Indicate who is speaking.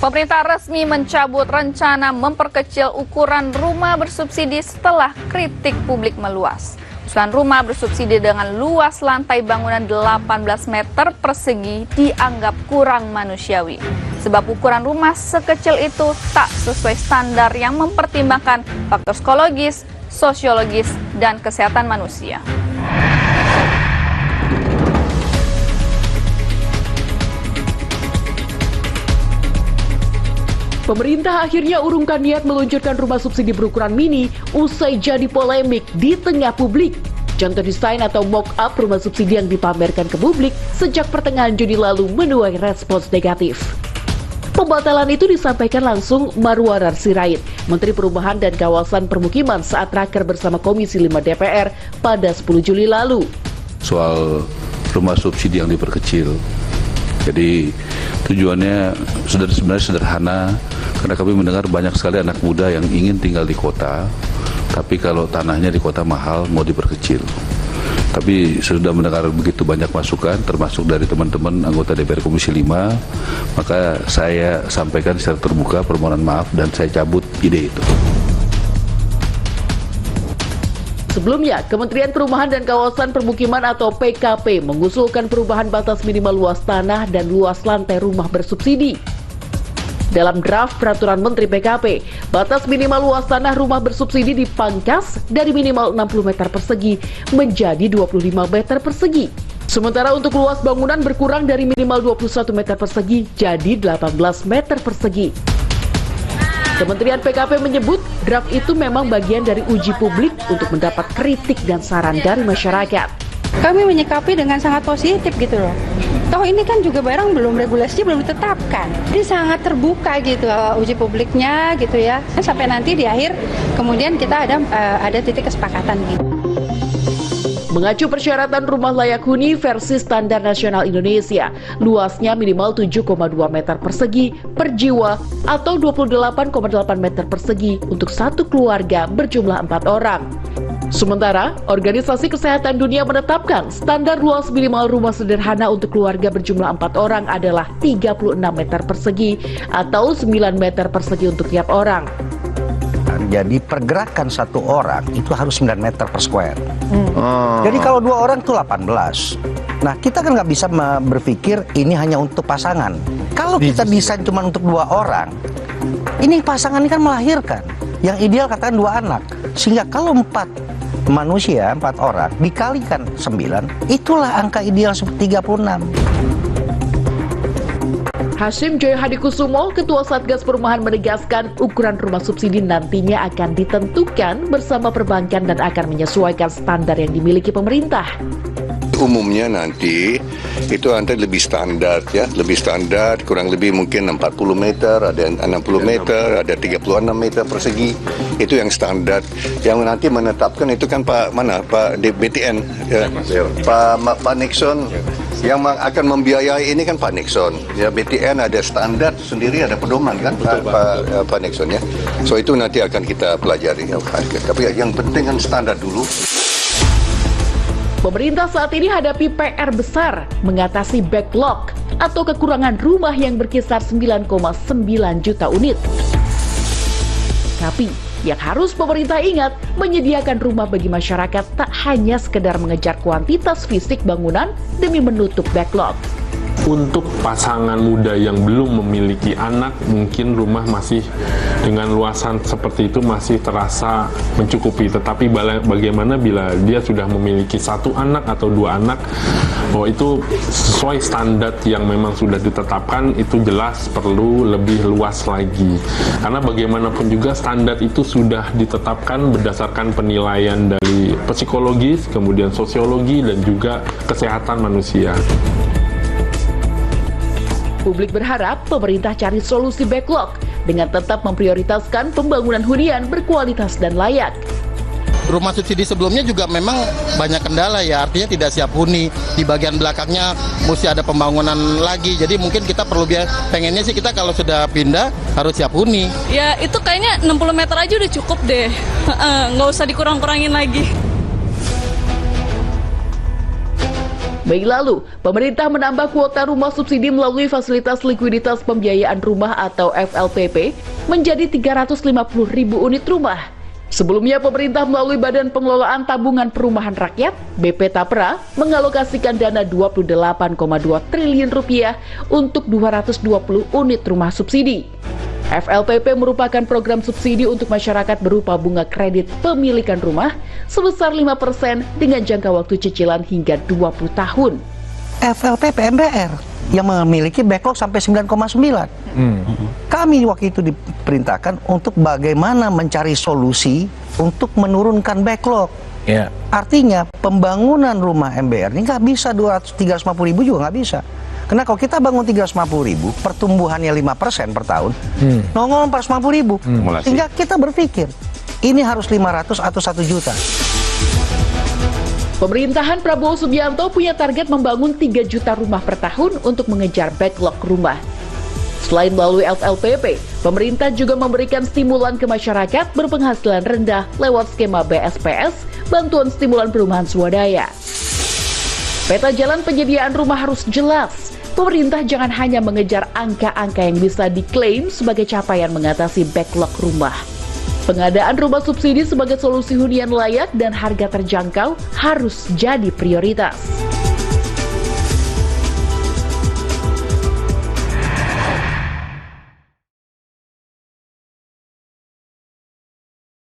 Speaker 1: Pemerintah resmi mencabut rencana memperkecil ukuran rumah bersubsidi setelah kritik publik meluas. Usulan rumah bersubsidi dengan luas lantai bangunan 18 meter persegi dianggap kurang manusiawi. Sebab ukuran rumah sekecil itu tak sesuai standar yang mempertimbangkan faktor psikologis, sosiologis, dan kesehatan manusia.
Speaker 2: Pemerintah akhirnya urungkan niat meluncurkan rumah subsidi berukuran mini usai jadi polemik di tengah publik. Contoh desain atau mock-up rumah subsidi yang dipamerkan ke publik sejak pertengahan Juni lalu menuai respons negatif. Pembatalan itu disampaikan langsung Marwarar Sirait, Menteri Perumahan dan Kawasan Permukiman saat raker bersama Komisi 5 DPR pada 10 Juli lalu.
Speaker 3: Soal rumah subsidi yang diperkecil. Jadi tujuannya sebenarnya sederhana, karena kami mendengar banyak sekali anak muda yang ingin tinggal di kota, tapi kalau tanahnya di kota mahal mau diperkecil. Tapi sudah mendengar begitu banyak masukan, termasuk dari teman-teman anggota DPR Komisi 5, maka saya sampaikan secara terbuka permohonan maaf dan saya cabut ide itu.
Speaker 2: Sebelumnya, Kementerian Perumahan dan Kawasan Permukiman atau PKP mengusulkan perubahan batas minimal luas tanah dan luas lantai rumah bersubsidi. Dalam draft peraturan Menteri PKP, batas minimal luas tanah rumah bersubsidi dipangkas dari minimal 60 meter persegi menjadi 25 meter persegi. Sementara untuk luas bangunan berkurang dari minimal 21 meter persegi jadi 18 meter persegi. Kementerian PKP menyebut draft itu memang bagian dari uji publik untuk mendapat kritik dan saran dari masyarakat.
Speaker 4: Kami menyikapi dengan sangat positif gitu loh. Toh ini kan juga barang regulasinya belum ditetapkan. Jadi sangat terbuka gitu uji publiknya gitu ya. Sampai nanti di akhir kemudian kita ada titik kesepakatan gitu.
Speaker 2: Mengacu persyaratan rumah layak huni versi Standar Nasional Indonesia, luasnya minimal 7,2 meter persegi per jiwa atau 28,8 meter persegi untuk satu keluarga berjumlah 4 orang. Sementara, Organisasi Kesehatan Dunia menetapkan standar luas minimal rumah sederhana untuk keluarga berjumlah 4 orang adalah 36 meter persegi atau 9 meter persegi untuk tiap orang.
Speaker 5: Jadi pergerakan satu orang itu harus 9 meter per square. Jadi kalau 2 orang itu 18. Nah kita kan nggak bisa berpikir ini hanya untuk pasangan. Kalau kita desain cuma untuk 2 orang, ini pasangan ini kan melahirkan. Yang ideal katakan 2 anak. Sehingga kalau 4 manusia, 4 orang dikalikan 9, itulah angka ideal seperti 36.
Speaker 2: Hashim Joyo Hadikusumo, Ketua Satgas Perumahan menegaskan ukuran rumah subsidi nantinya akan ditentukan bersama perbankan dan akan menyesuaikan standar yang dimiliki pemerintah.
Speaker 6: Umumnya nanti itu nanti lebih standar ya, lebih standar kurang lebih mungkin 40 meter, ada 60 meter, ada 36 meter persegi. Itu yang standar. Yang nanti menetapkan itu kan Pak BTN ya, Pak Nixon. Yang akan membiayai ini kan Pak Nixon. Ya BTN ada standar sendiri, ada pedoman kan Pak Nixon ya. So itu nanti akan kita pelajari. Tapi yang penting kan standar dulu.
Speaker 2: Pemerintah saat ini hadapi PR besar mengatasi backlog atau kekurangan rumah yang berkisar 9,9 juta unit. Tapi yang harus pemerintah ingat, menyediakan rumah bagi masyarakat tak hanya sekedar mengejar kuantitas fisik bangunan demi menutup backlog.
Speaker 7: Untuk pasangan muda yang belum memiliki anak, mungkin rumah masih dengan luasan seperti itu masih terasa mencukupi. Tetapi bagaimana bila dia sudah memiliki 1 anak atau 2 anak, bahwa itu sesuai standar yang memang sudah ditetapkan, itu jelas perlu lebih luas lagi. Karena bagaimanapun juga standar itu sudah ditetapkan berdasarkan penilaian dari psikologis, kemudian sosiologi, dan juga kesehatan manusia.
Speaker 2: Publik berharap pemerintah cari solusi backlog dengan tetap memprioritaskan pembangunan hunian berkualitas dan layak.
Speaker 8: Rumah subsidi sebelumnya juga memang banyak kendala ya, artinya tidak siap huni. Di bagian belakangnya mesti ada pembangunan lagi, jadi mungkin kita perlu pengennya sih kita kalau sudah pindah harus siap huni.
Speaker 9: Ya itu kayaknya 60 meter aja udah cukup deh, nggak usah dikurang-kurangin lagi.
Speaker 2: Mei lalu, pemerintah menambah kuota rumah subsidi melalui fasilitas likuiditas pembiayaan rumah atau FLPP menjadi 350.000 unit rumah. Sebelumnya, pemerintah melalui Badan Pengelolaan Tabungan Perumahan Rakyat (BP Tapra) mengalokasikan dana 28,2 triliun rupiah untuk 220 unit rumah subsidi. FLPP merupakan program subsidi untuk masyarakat berupa bunga kredit pemilikan rumah sebesar 5% dengan jangka waktu cicilan hingga 20 tahun.
Speaker 5: FLPP MBR yang memiliki backlog sampai 9,9. Kami waktu itu diperintahkan untuk bagaimana mencari solusi untuk menurunkan backlog. Artinya pembangunan rumah MBR ini nggak bisa 350.000 juga nggak bisa. Karena kalau kita bangun 350.000, pertumbuhannya 5% per tahun, nongol 450.000. Sehingga kita berpikir, ini harus 500 atau 1 juta.
Speaker 2: Pemerintahan Prabowo Subianto punya target membangun 3 juta rumah per tahun untuk mengejar backlog rumah. Selain melalui FLPP, pemerintah juga memberikan stimulan ke masyarakat berpenghasilan rendah lewat skema BSPS, Bantuan Stimulan Perumahan Swadaya. Peta jalan penyediaan rumah harus jelas. Pemerintah jangan hanya mengejar angka-angka yang bisa diklaim sebagai capaian mengatasi backlog rumah. Pengadaan rumah subsidi sebagai solusi hunian layak dan harga terjangkau harus jadi prioritas.